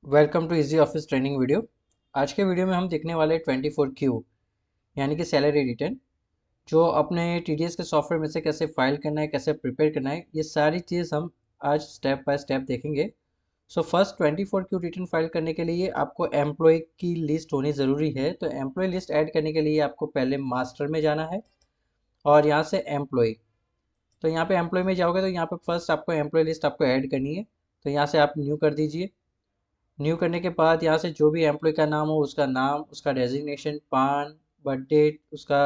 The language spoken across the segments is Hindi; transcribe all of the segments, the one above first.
Welcome to easy office training video. आज के वीडियो में हम देखने वाले 24Q यानी कि सैलरी रिटर्न, जो अपने TDS के सॉफ्टवेयर में से कैसे फाइल करना है, कैसे प्रिपेयर करना है, ये सारी चीज़ हम आज स्टेप बाय स्टेप देखेंगे। So first 24Q return file करने के लिए आपको एम्प्लॉय की लिस्ट होनी ज़रूरी है। तो एम्प्लॉय लिस्ट ऐड करने के लिए आपको पहले मास्टर में जाना है और यहाँ से एम्प्लॉय। तो यहाँ पे एम्प्लॉय में जाओगे तो यहाँ पे फर्स्ट आपको एम्प्लॉय लिस्ट आपको ऐड करनी है। तो यहाँ से आप न्यू कर दीजिए। न्यू करने के बाद यहाँ से जो भी एम्प्लॉय का नाम हो, उसका नाम, उसका डेजिग्नेशन, पान, बर्थ डेट, उसका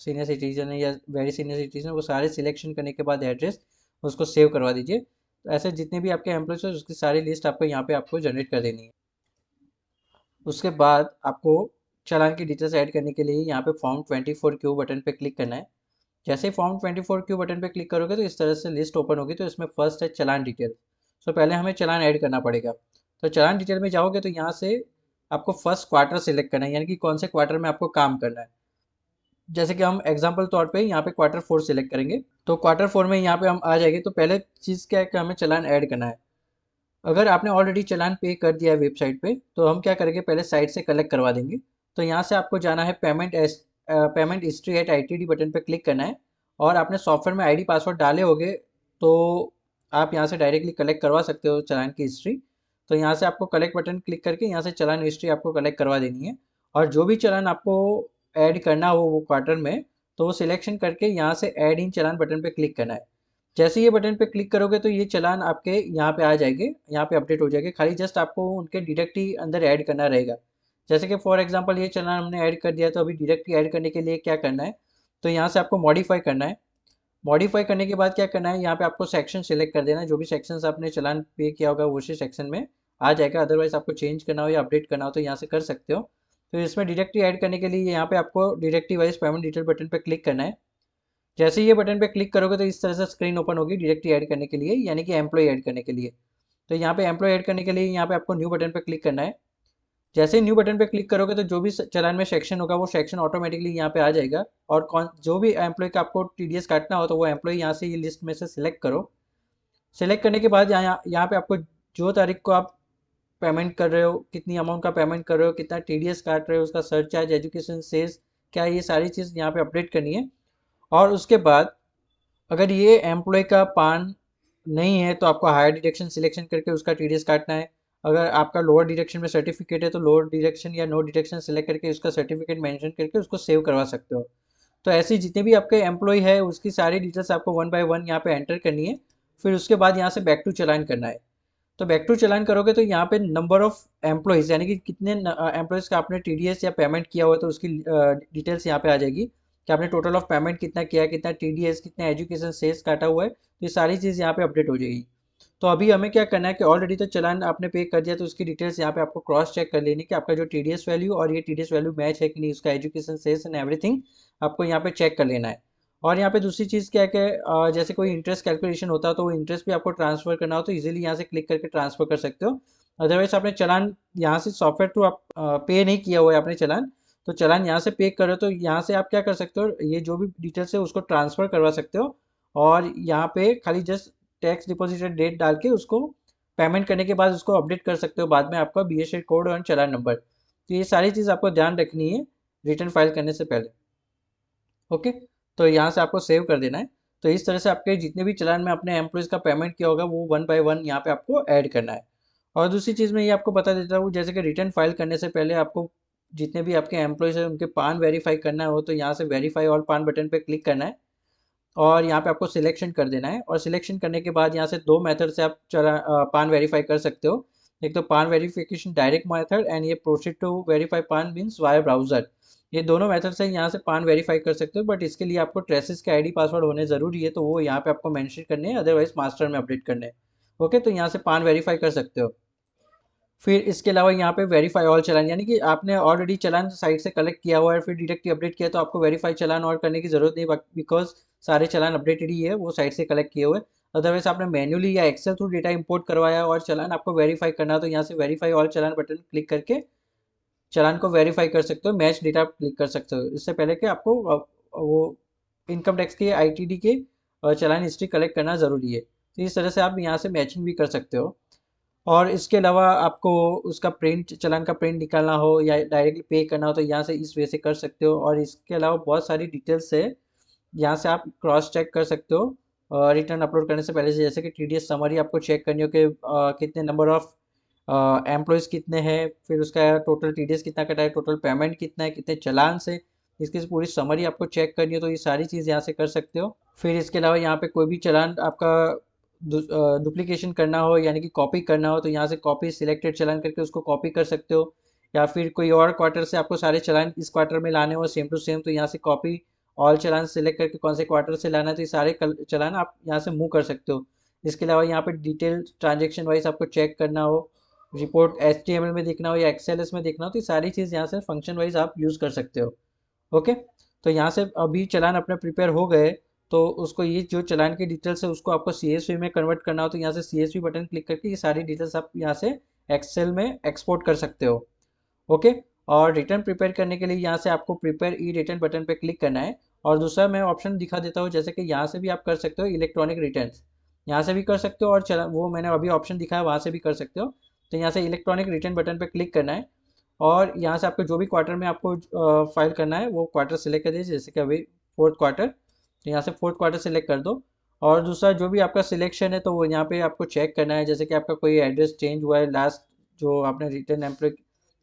सीनियर सिटीजन है या वेरी सीनियर सिटीजन, वो सारे सिलेक्शन करने के बाद एड्रेस उसको सेव करवा दीजिए। तो ऐसे जितने भी आपके एम्प्लॉयज हैं उसकी सारी लिस्ट आपको यहाँ पे आपको जनरेट कर देनी है। उसके बाद आपको चालान की डिटेल्स ऐड करने के लिए यहाँ पे फॉर्म 24Q बटन पे क्लिक करना है। जैसे ही फॉर्म 24Q बटन पे क्लिक करोगे तो इस तरह से लिस्ट ओपन होगी। तो इसमें फर्स्ट है चालान डिटेल। सो पहले हमें चालान ऐड करना पड़ेगा। तो चालान डिटेल में जाओगे तो यहाँ से आपको फर्स्ट क्वार्टर सिलेक्ट करना है, यानी कि कौन से क्वार्टर में आपको काम करना है। जैसे कि हम एग्जांपल तौर पे यहाँ पे क्वार्टर 4 सिलेक्ट करेंगे। तो क्वार्टर 4 में यहाँ पे हम आ जाएंगे। तो पहले चीज़ क्या है कि हमें चालान ऐड करना है। अगर आपने ऑलरेडी चालान पे कर दिया है वेबसाइट पे, तो हम क्या करेंगे, पहले साइट से कलेक्ट करवा देंगे। तो यहाँ से आपको जाना है payment history eight ITD button पे क्लिक करना है। और आपने सॉफ्टवेयर में ID पासवर्ड डाले होंगे तो आप यहाँ से डायरेक्टली कलेक्ट करवा सकते हो चालान की हिस्ट्री। तो यहाँ से आपको कलेक्ट बटन क्लिक करके यहाँ से चालान हिस्ट्री आपको कलेक्ट करवा देनी है। और जो भी चालान आपको ऐड करना हो वो क्वार्टर में, तो वो सिलेक्शन करके यहाँ से ऐड इन चालान बटन पे क्लिक करना है। जैसे ये बटन पे क्लिक करोगे तो ये चालान आपके यहाँ पे आ जाएंगे, यहाँ पे अपडेट हो जाएंगे। खाली जस्ट आपको उनके डायरेक्ट ही अंदर ऐड करना रहेगा। जैसे कि फॉर एग्जांपल ये चालान हमने ऐड कर दिया, तो अभी डायरेक्टली ऐड करने के लिए क्या करना है, तो यहाँ से आपको मॉडिफाई करना है। मॉडिफाई करने के बाद क्या करना है, यहाँ पे आपको सेक्शन सेलेक्ट कर देना है। जो भी सेक्शंस आपने चालान पे किया होगा उसी सेक्शन में आ जाएगा। अदरवाइज आपको चेंज करना हो या अपडेट करना हो तो यहाँ से कर सकते हो। तो इसमें डायरेक्टली ऐड करने के लिए यहाँ पे आपको directly wise payment detail button पे क्लिक करना है। जैसे ही ये बटन पे क्लिक करोगे तो इस तरह से स्क्रीन ओपन होगी डायरेक्टली ऐड करने के लिए, यानी कि एम्प्लॉय ऐड करने के लिए। तो यहाँ पे एम्प्लॉय ऐड करने के लिए यहाँ पे आपको न्यू बटन पे क्लिक करना है। जैसे ही न्यू बटन पे क्लिक करोगे तो जो भी चालान में सेक्शन होगा वो सेक्शन ऑटोमेटिकली यहाँ पे आ जाएगा। और कौन जो भी एम्प्लॉय का आपको TDS काटना हो तो वो एम्प्लॉय यहाँ से ये लिस्ट में से सिलेक्ट करो। सिलेक्ट करने के बाद यहाँ पे आपको जो तारीख को आप पेमेंट कर रहे हो, कितनी अमाउंट का पेमेंट कर रहे हो, कितना TDS काट रहे हो, उसका सरचार्ज, एजुकेशन सेस क्या है, ये सारी चीज़ यहाँ पे अपडेट करनी है। और उसके बाद अगर ये एम्प्लॉय का पान नहीं है तो आपको हायर डिडक्शन सिलेक्शन करके उसका TDS काटना है। अगर आपका लोअर डिडक्शन में सर्टिफिकेट है तो लोअर डिडक्शन या नो डिडक्शन सिलेक्ट करके उसका सर्टिफिकेट मेंशन करके उसको सेव करवा सकते हो। तो ऐसे जितने भी आपके एम्प्लॉय है उसकी सारी डिटेल्स आपको वन बाय वन यहाँ पे एंटर करनी है। फिर उसके बाद यहाँ से बैक टू चालान करना है। तो बैक टू चालान करोगे तो यहाँ पे नंबर ऑफ एम्प्लॉयज़, यानी कि कितने एम्प्लॉयज़ का आपने TDS या पेमेंट किया हुआ, तो उसकी डिटेल्स यहाँ पे आ जाएगी कि आपने टोटल ऑफ पेमेंट कितना किया है, कितना TDS, कितना एजुकेशन सेस काटा हुआ है। तो ये सारी चीज़ यहाँ पे अपडेट हो जाएगी। तो अभी हमें क्या करना है कि ऑलरेडी तो चालान आपने पे कर दिया, तो उसकी डिटेल्स यहाँ पे आपको क्रॉस चेक कर लेनी कि आपका जो TDS वैल्यू और ये TDS वैल्यू मैच है कि नहीं, उसका एजुकेशन सेस एंड एवरीथिंग आपको यहाँ पे चेक कर लेना है। और यहाँ पे दूसरी चीज़ क्या है कि जैसे कोई इंटरेस्ट कैलकुलेशन होता है तो वो इंटरेस्ट भी आपको ट्रांसफ़र करना हो तो इजीली यहाँ से क्लिक करके ट्रांसफ़र कर सकते हो। अदरवाइज आपने चालान यहाँ से सॉफ्टवेयर थ्रू आप पे नहीं किया हुआ है आपने चालान, तो चालान यहाँ से पे करो तो यहाँ से आप क्या कर सकते हो, ये जो भी डिटेल्स है उसको ट्रांसफ़र करवा सकते हो। और यहाँ पे खाली जस्ट टैक्स डिपॉजिटेड डेट डाल के उसको पेमेंट करने के बाद उसको अपडेट कर सकते हो बाद में आपका BSA कोड और चालान नंबर। तो ये सारी चीज़ आपको ध्यान रखनी है रिटर्न फाइल करने से पहले। ओके, तो यहाँ से आपको सेव कर देना है। तो इस तरह से आपके जितने भी चालान में अपने एम्प्लॉयज़ का पेमेंट किया होगा वो वन बाय वन यहाँ पे आपको ऐड करना है। और दूसरी चीज़ मैं ये आपको बता देता हूँ, जैसे कि रिटर्न फाइल करने से पहले आपको जितने भी आपके एम्प्लॉयज़ हैं उनके पान वेरीफाई करना हो तो यहाँ से वेरीफाई ऑल पान बटन पे क्लिक करना है। और यहाँ पे आपको सिलेक्शन कर देना है। और सिलेक्शन करने के बाद यहाँ से दो मेथड से आप पान वेरीफाई कर सकते हो। एक तो पान वेरिफिकेशन डायरेक्ट मेथड एंड ये प्रोसीड टू वेरीफाई पान मीन्स वाया ब्राउजर। ये दोनों मेथड से यहाँ से पान वेरीफाई कर सकते हो, बट इसके लिए आपको ट्रेसिस के ID पासवर्ड होने ज़रूरी है, तो वो यहाँ पे आपको मेंशन करने हैं, अदरवाइज मास्टर में अपडेट करने हैं। ओके, तो यहाँ से पान वेरीफाई कर सकते हो। फिर इसके अलावा यहाँ पे वेरीफाई ऑल चालान, यानी कि आपने ऑलरेडी चालान साइट से कलेक्ट किया हुआ है फिर डायरेक्टली अपडेट किया तो आपको वेरीफाई चालान और करने की ज़रूरत नहीं, बिकॉज सारे चालान अपडेटेड ही है, वो साइट से कलेक्ट किए हुए। अदरवाइज आपने मैन्युअली या एक्सेल थ्रू डेटा इंपोर्ट करवाया और चालान आपको वेरीफाई करना, तो यहाँ से वेरीफाई ऑल चालान बटन क्लिक करके चालान को वेरीफाई कर सकते हो, मैच डेटा क्लिक कर सकते हो। इससे पहले कि आपको वो इनकम टैक्स के ITD के चालान हिस्ट्री कलेक्ट करना ज़रूरी है। तो इस तरह से आप यहाँ से मैचिंग भी कर सकते हो। और इसके अलावा आपको उसका प्रिंट, चालान का प्रिंट निकालना हो या डायरेक्टली पे करना हो तो यहाँ से इस वे से कर सकते हो। और इसके अलावा बहुत सारी डिटेल्स है, यहाँ से आप क्रॉस चेक कर सकते हो रिटर्न अपलोड करने से पहले से। जैसे कि टीडीएस समरी आपको चेक करनी हो कि कितने नंबर ऑफ एम्प्लॉयज़ कितने हैं, फिर उसका टोटल टीडीएस कितना कटा है, टोटल पेमेंट कितना है, कितने चालान से, इसकी पूरी समरी आपको चेक करनी हो तो ये सारी चीज़ यहाँ से कर सकते हो। फिर इसके अलावा यहाँ पे कोई भी चालान आपका डुप्लीकेशन करना हो यानी कि कॉपी करना हो तो यहाँ से कॉपी सिलेक्टेड चालान करके उसको कॉपी कर सकते हो। या फिर कोई और क्वार्टर से आपको सारे चालान इस क्वार्टर में लाने हो सेम टू सेम तो यहाँ से कॉपी ऑल चालान सेलेक्ट करके कौन से क्वार्टर से लाना है तो ये सारे चालान आप यहाँ से मूव कर सकते हो। इसके अलावा यहाँ पे डिटेल ट्रांजेक्शन वाइज आपको चेक करना हो, रिपोर्ट HTML में देखना हो या XLS में देखना हो तो ये सारी चीज़ यहाँ से फंक्शन वाइज आप यूज़ कर सकते हो। ओके, तो यहाँ से अभी चालान अपने प्रिपेयर हो गए, तो उसको ये जो चालान की डिटेल्स है उसको आपको CSV में कन्वर्ट करना हो तो यहाँ से CSV बटन क्लिक करके ये सारी डिटेल्स आप यहाँ से एक्सेल में एक्सपोर्ट कर सकते हो। ओके, और रिटर्न प्रिपेयर करने के लिए यहाँ से आपको प्रिपेयर ई रिटर्न बटन पे क्लिक करना है। और दूसरा मैं ऑप्शन दिखा देता हूँ, जैसे कि यहाँ से भी आप कर सकते हो इलेक्ट्रॉनिक रिटर्न, यहाँ से भी कर सकते हो और चला वो मैंने अभी ऑप्शन दिखाया वहाँ से भी कर सकते हो। तो यहाँ से इलेक्ट्रॉनिक रिटर्न बटन पे क्लिक करना है और यहाँ से आपको जो भी क्वार्टर में आपको फाइल करना है वो क्वार्टर सेलेक्ट कर दीजिए, जैसे कि अभी फोर्थ क्वार्टर, तो यहाँ से फोर्थ क्वार्टर सेलेक्ट कर दो। और दूसरा जो भी आपका सिलेक्शन है तो वो यहाँ पे आपको चेक करना है, जैसे कि आपका कोई एड्रेस चेंज हुआ है, लास्ट जो आपने रिटर्न एम्प्लॉय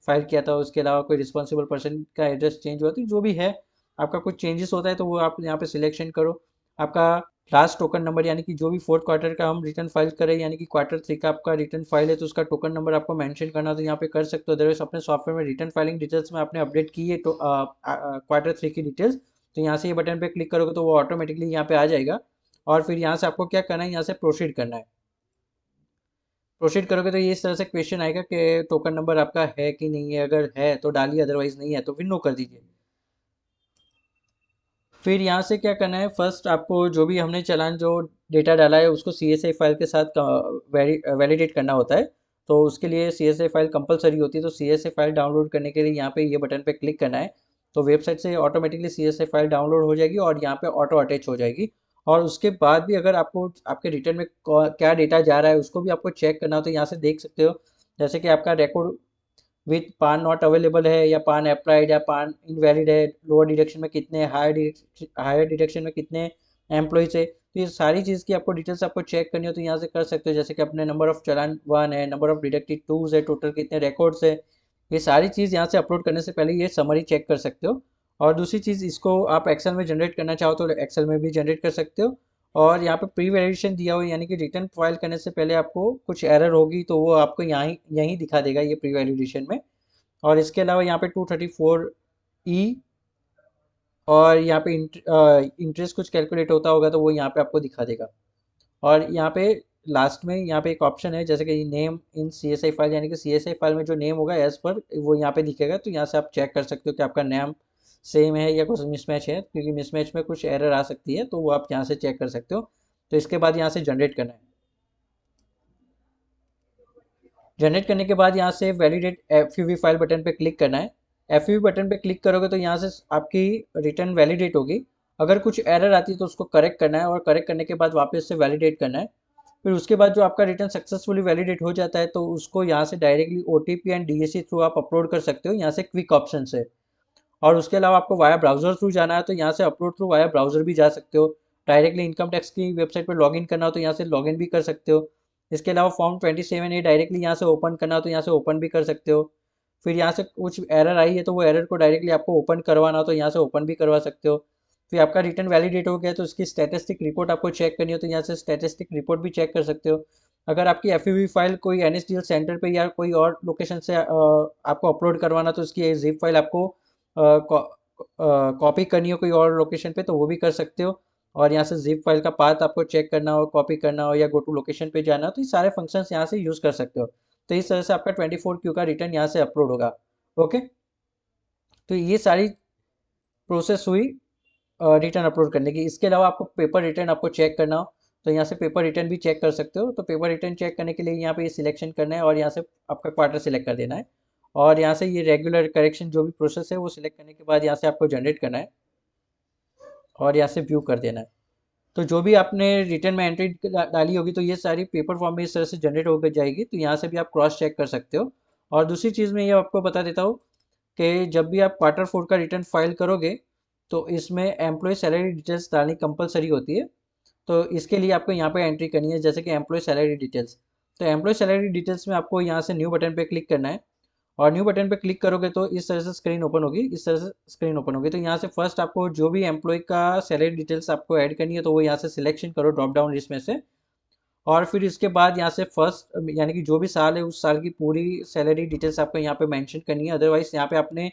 फाइल किया था उसके अलावा कोई रिस्पॉन्सिबल पर्सन का एड्रेस चेंज हुआ तो जो भी है आपका कुछ चेंजेस होता है तो वो आप यहाँ पे सिलेक्शन करो। आपका लास्ट टोकन नंबर यानी कि जो भी फोर्थ क्वार्टर का हम रिटर्न फाइल करें यानी कि क्वार्टर 3 का आपका रिटर्न फाइल है तो उसका टोकन नंबर आपको मेंशन करना तो यहाँ पे कर सकते हो। अदरवाइज अपने सॉफ्टवेयर में रिटर्न फाइलिंग डिटेल्स में आपने अपडेट की है तो क्वार्टर 3 की डिटेल्स, तो यहाँ से ये बटन पे क्लिक करोगे तो वो ऑटोमेटिकली यहाँ पे आ जाएगा। और फिर यहाँ से आपको क्या करना है, यहाँ से प्रोसीड करना है। प्रोसीड करोगे तो ये इस तरह से क्वेश्चन आएगा कि टोकन नंबर आपका है कि नहीं है, अगर है तो डालिए, अदरवाइज नहीं है तो फिर नो कर दीजिए। फिर यहाँ से क्या करना है, फर्स्ट आपको जो भी हमने चालान जो डेटा डाला है उसको CSI फाइल के साथ वैलिडेट करना होता है। तो उसके लिए CSI फाइल कंपलसरी होती है, तो CSI फाइल डाउनलोड करने के लिए यहाँ पे ये बटन पे क्लिक करना है। तो वेबसाइट से ऑटोमेटिकली CSI फाइल डाउनलोड हो जाएगी और यहाँ पे ऑटो अटैच हो जाएगी। और उसके बाद भी अगर आपको आपके रिटर्न में क्या डेटा जा रहा है उसको भी आपको चेक करना हो तो यहाँ से देख सकते हो, जैसे कि आपका रिकॉर्ड विथ पान नॉट अवेलेबल है या पान अप्लाइड या पान इनवैलिड है, लोअर डिडक्शन में कितने, हायर डिडक्शन में कितने एम्प्लॉयज है, तो ये सारी चीज़ की आपको डिटेल्स आपको चेक करनी हो तो यहाँ से कर सकते हो। जैसे कि अपने नंबर ऑफ चालान 1 है, नंबर ऑफ डिडक्टेड 2 है, टोटल कितने रिकॉर्ड्स है, ये सारी चीज़ यहाँ से अपलोड करने से पहले ये समरी चेक कर सकते हो। और दूसरी चीज़, इसको आप एक्सेल में जनरेट करना चाहो तो एक्सेल में भी जनरेट कर सकते हो। और यहाँ पे प्री वैलिडेशन दिया हुआ है यानी कि रिटर्न फाइल करने से पहले आपको कुछ एरर होगी तो वो आपको यहाँ ही यहीं दिखा देगा ये प्री वैलिडेशन में। और इसके अलावा यहाँ पे 234E और यहाँ पे इंटरेस्ट कुछ कैलकुलेट होता होगा तो वो यहाँ पे आपको दिखा देगा। और यहाँ पे लास्ट में यहाँ पे एक ऑप्शन है, जैसे कि नेम इन CSI फाइल यानी कि CSI फाइल में जो नेम होगा एज पर वो यहाँ पे दिखेगा, तो यहाँ से आप चेक कर सकते हो कि आपका नेम सेम है या कुछ मिसमैच है, क्योंकि मिसमैच में कुछ एरर आ सकती है तो वो आप यहाँ से चेक कर सकते हो। तो इसके बाद यहाँ से जनरेट करना है। जनरेट करने के बाद यहाँ से वैलिडेट FUV फाइल बटन पे क्लिक करना है। FUV बटन पे क्लिक करोगे तो यहाँ से आपकी रिटर्न वैलिडेट होगी। अगर कुछ एरर आती है तो उसको करेक्ट करना है और करेक्ट करने के बाद वापस से वैलिडेट करना है। फिर उसके बाद जो आपका रिटर्न सक्सेसफुली वैलिडेट हो जाता है तो उसको यहाँ से directly OTP and DAC through आप अपलोड कर सकते हो यहाँ से क्विक ऑप्शन से। और उसके अलावा आपको वाया ब्राउज़र थ्रू जाना है तो यहाँ से अपलोड थ्रू वाया ब्राउज़र भी जा सकते हो। डायरेक्टली इनकम टैक्स की वेबसाइट पर लॉगिन करना हो तो यहाँ से लॉगिन भी कर सकते हो। इसके अलावा फॉर्म 27A डायरेक्टली यहाँ से ओपन करना हो तो यहाँ से ओपन भी कर सकते हो। फिर यहाँ से कुछ एरर आई है तो वो एरर को डायरेक्टली आपको ओपन करवाना हो तो यहाँ से ओपन भी करवा सकते हो। फिर आपका रिटर्न वैलिडेट हो गया तो इसकी स्टैटिस्टिक रिपोर्ट आपको चेक करनी हो तो यहाँ से स्टैटिस्टिक रिपोर्ट भी चेक कर सकते हो। अगर आपकी FUV फाइल कोई NSDL सेंटर पे या कोई और लोकेशन से आपको अपलोड करवाना तो उसकी जिप फाइल आपको कॉपी करनी हो कोई और लोकेशन पे तो वो भी कर सकते हो। और यहाँ से जिप फाइल का पाथ आपको चेक करना हो, कॉपी करना हो या गो टू लोकेशन पे जाना हो तो ये सारे फंक्शंस यहाँ से यूज़ कर सकते हो। तो इस तरह से आपका 24Q का रिटर्न यहाँ से अपलोड होगा। ओके, तो ये सारी प्रोसेस हुई रिटर्न अपलोड करने की। इसके अलावा आपको पेपर रिटर्न आपको चेक करना हो तो यहाँ से पेपर रिटर्न भी चेक कर सकते हो। तो पेपर रिटर्न चेक करने के लिए यहाँ पे ये सिलेक्शन करना है और यहाँ से आपका क्वार्टर सिलेक्ट कर देना है। और यहाँ से ये रेगुलर करेक्शन जो भी प्रोसेस है वो सिलेक्ट करने के बाद यहाँ से आपको जनरेट करना है और यहाँ से व्यू कर देना है। तो जो भी आपने रिटर्न में एंट्री डाली होगी तो ये सारी पेपर फॉर्म में इस तरह से जनरेट होकर जाएगी, तो यहाँ से भी आप क्रॉस चेक कर सकते हो। और दूसरी चीज़ मैं ये आपको बता देता हूँ कि जब भी आप क्वार्टर फोर का रिटर्न फाइल करोगे तो इसमें एम्प्लॉय सैलरी डिटेल्स डालनी कंपलसरी होती है। तो इसके लिए आपको यहाँ पे एंट्री करनी है, जैसे कि एम्प्लॉय सैलरी डिटेल्स। तो एम्प्लॉय सैलरी डिटेल्स में आपको यहाँ से न्यू बटन पे क्लिक करना है, और न्यू बटन पे क्लिक करोगे तो इस तरह से स्क्रीन ओपन होगी, इस तरह से स्क्रीन ओपन होगी। तो यहाँ से फर्स्ट आपको जो भी एम्प्लॉय का सैलरी डिटेल्स आपको ऐड करनी है तो वो यहाँ से सिलेक्शन करो ड्रॉप डाउन लिस्ट में से। और फिर इसके बाद यहाँ से फर्स्ट यानी कि जो भी साल है उस साल की पूरी सैलरी डिटेल्स आपको यहाँ पे मेंशन करनी है। अदरवाइज यहाँ पे आपने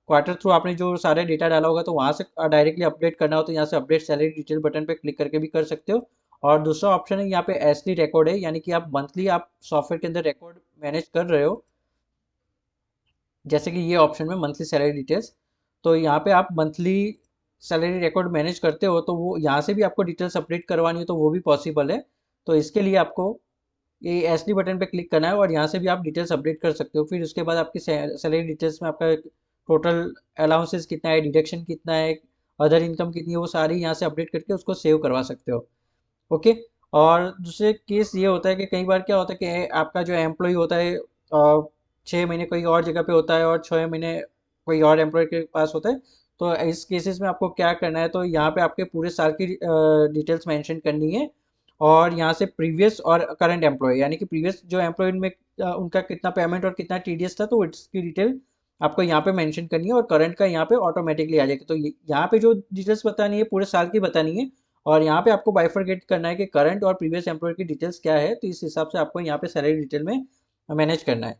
क्वार्टर थ्रू आपने जो सारे डेटा डाला होगा तो वहाँ से डायरेक्टली अपडेट करना हो तो यहाँ से अपडेट सैलरी डिटेल बटन पे क्लिक करके भी कर सकते हो। और दूसरा ऑप्शन है यहाँ पे एसली रिकॉर्ड है, यानी कि आप मंथली आप सॉफ्टवेयर के अंदर रिकॉर्ड मैनेज कर रहे हो, जैसे कि ये ऑप्शन में मंथली सैलरी डिटेल्स। तो यहाँ पे आप मंथली सैलरी रिकॉर्ड मैनेज करते हो तो वो यहाँ से भी आपको डिटेल्स अपडेट करवानी है तो वो भी पॉसिबल है। तो इसके लिए आपको ये एस डी बटन पे क्लिक करना है और यहाँ से भी आप डिटेल्स अपडेट कर सकते हो। फिर उसके बाद आपकी सैलरी डिटेल्स में आपका टोटल अलाउंसेस कितना है, डिडक्शन कितना है, अदर इनकम कितनी है, वो सारी यहाँ से अपडेट करके उसको सेव करवा सकते हो। ओके। और दूसरे केस ये होता है कि कई बार क्या होता है कि आपका जो एम्प्लॉय होता है 6 महीने कोई और जगह पे होता है और 6 महीने कोई और एम्प्लॉय के पास होता है। तो इस केसेस में आपको क्या करना है, तो यहाँ पे आपके पूरे साल की डिटेल्स मेंशन करनी है, और यहाँ से प्रीवियस और करंट एम्प्लॉय यानी कि प्रीवियस जो एम्प्लॉय में उनका कितना पेमेंट और कितना टीडीएस था तो इसकी डिटेल आपको यहाँ पे मेंशन करनी है, और करंट का यहाँ पे ऑटोमेटिकली आ जाएगा। तो यहाँ पे जो डिटेल्स बतानी है पूरे साल की बतानी है, और यहाँ पे आपको बाइफरगेट करना है कि करंट और प्रीवियस एम्प्लॉयर की डिटेल्स क्या है, तो इस हिसाब से आपको यहाँ पे सैलरी डिटेल में मैनेज करना है।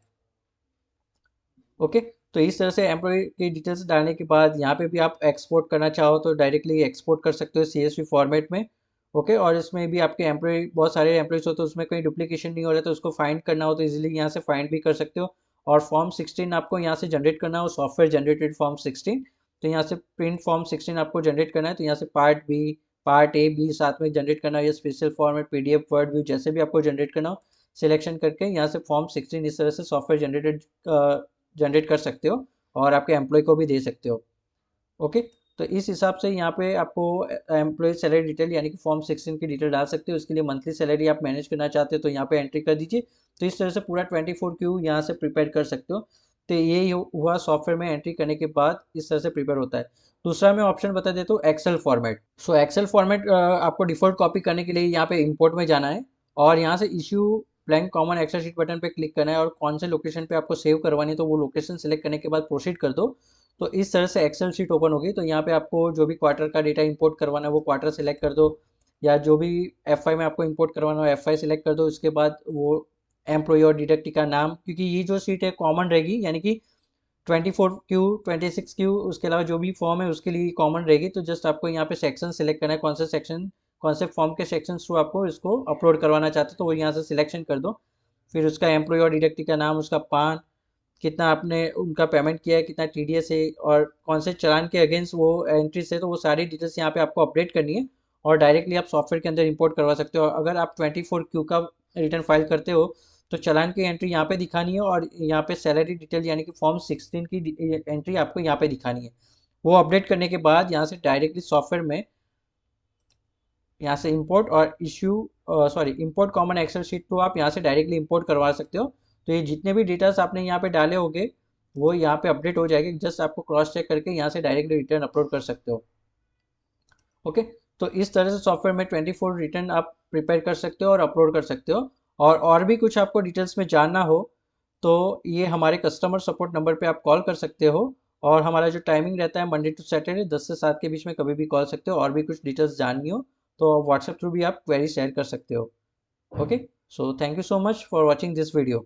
ओके। तो इस तरह से एम्प्लॉय की डिटेल्स डालने के बाद यहाँ पे भी आप एक्सपोर्ट करना चाहो तो डायरेक्टली एक्सपोर्ट कर सकते हो सीएसवी फॉर्मेट में। ओके। और इसमें भी आपके एम्प्लॉय बहुत सारे एम्प्लॉयज हो तो उसमें कोई डुप्लीकेशन नहीं हो रहा है तो उसको फाइंड करना हो तो इजीली यहाँ से फाइंड भी कर सकते हो। और फॉर्म 16 आपको यहाँ से जनरेट करना हो, सॉफ्टवेयर जनरेटेड फॉर्म 16। तो यहाँ से प्रिंट फॉर्म 16 आपको जनरेट करना है, तो यहाँ से part B, part A B साथ में जनरेट करना है, या special format PDF Word view जैसे भी आपको जनरेट करना हो सिलेक्शन करके यहाँ से फॉर्म 16 इस तरह से सॉफ्टवेयर जनरेटेड जनरेट कर सकते हो और आपके एम्प्लॉय को भी दे सकते हो। ओके। तो इस हिसाब से यहाँ पे आपको एम्प्लॉय सैलरी डिटेल यानी कि फॉर्म 16 की डिटेल डाल सकते हो। इसके लिए मंथली सैलरी आप मैनेज करना चाहते हो तो यहाँ पे एंट्री कर दीजिए। तो इस तरह से पूरा 24 क्यू यहाँ से प्रिपेयर कर सकते हो। तो ये हुआ सॉफ्टवेयर में एंट्री करने के बाद इस तरह से प्रिपेयर होता है। दूसरा मैं ऑप्शन बता देता हूँ एक्सेल फॉर्मेट। सो एक्सेल फॉर्मेट आपको डिफॉल्ट कॉपी करने के लिए यहाँ पे इंपोर्ट में जाना है, और यहाँ से issue blank common Excel sheet button पे क्लिक करना है, और कौन से लोकेशन पे आपको सेव करवानी है तो वो लोकेशन सेलेक्ट करने के बाद प्रोसीड कर दो। तो इस तरह से एक्सेल शीट ओपन होगी। तो यहाँ पे आपको जो भी क्वार्टर का डेटा इंपोर्ट करवाना है वो क्वार्टर सेलेक्ट कर दो, या जो भी एफ आई में आपको इंपोर्ट करवाना हो एफ आई सेलेक्ट कर दो। उसके बाद वो एम्प्लॉय और डिडक्टी का नाम, क्योंकि ये जो शीट है कॉमन रहेगी, यानी कि 24 क्यू 26 क्यू उसके अलावा जो भी फॉर्म है उसके लिए कॉमन रहेगी। तो जस्ट आपको यहाँ पे सेक्शन सेलेक्ट करना है, कौन सा सेक्शन कौन से फॉर्म के सेक्शन थ्रू आपको इसको अपलोड करवाना चाहते हो तो वो यहाँ से सिलेक्शन कर दो। फिर उसका एम्प्लॉय और डिडक्टी का नाम, उसका पान, कितना आपने उनका पेमेंट किया है, कितना टीडीएस है, और कौन से चालान के अगेंस्ट वो एंट्रीज है, तो वो सारी डिटेल्स यहाँ पे आपको अपडेट करनी है और डायरेक्टली आप सॉफ्टवेयर के अंदर इंपोर्ट करवा सकते हो। अगर आप 24 क्यू का रिटर्न फाइल करते हो तो चालान की एंट्री यहाँ पे दिखानी है, और यहाँ पे सैलरी डिटेल यानी कि फॉर्म 16 की एंट्री आपको यहाँ पे दिखानी है। वो अपडेट करने के बाद यहाँ से डायरेक्टली सॉफ्टवेयर में यहाँ से इंपोर्ट और issue sorry import common Excel sheet को आप यहाँ से डायरेक्टली इंपोर्ट करवा सकते हो। तो ये जितने भी डिटेल्स आपने यहाँ पे डाले होंगे वो यहाँ पे अपडेट हो जाएंगे, जस्ट आपको क्रॉस चेक करके यहाँ से डायरेक्टली रिटर्न अपलोड कर सकते हो। ओके। तो इस तरह से सॉफ्टवेयर में 24 रिटर्न आप प्रिपेयर कर सकते हो और अपलोड कर सकते हो। और भी कुछ आपको डिटेल्स में जानना हो तो ये हमारे कस्टमर सपोर्ट नंबर पे आप कॉल कर सकते हो, और हमारा जो टाइमिंग रहता है मंडे टू सैटरडे 10 से 7 के बीच में कभी भी कॉल सकते हो। और भी कुछ डिटेल्स जाननी हो तो व्हाट्सएप थ्रू भी आप क्वेरी शेयर कर सकते हो। Okay. So thank you so much for watching this video.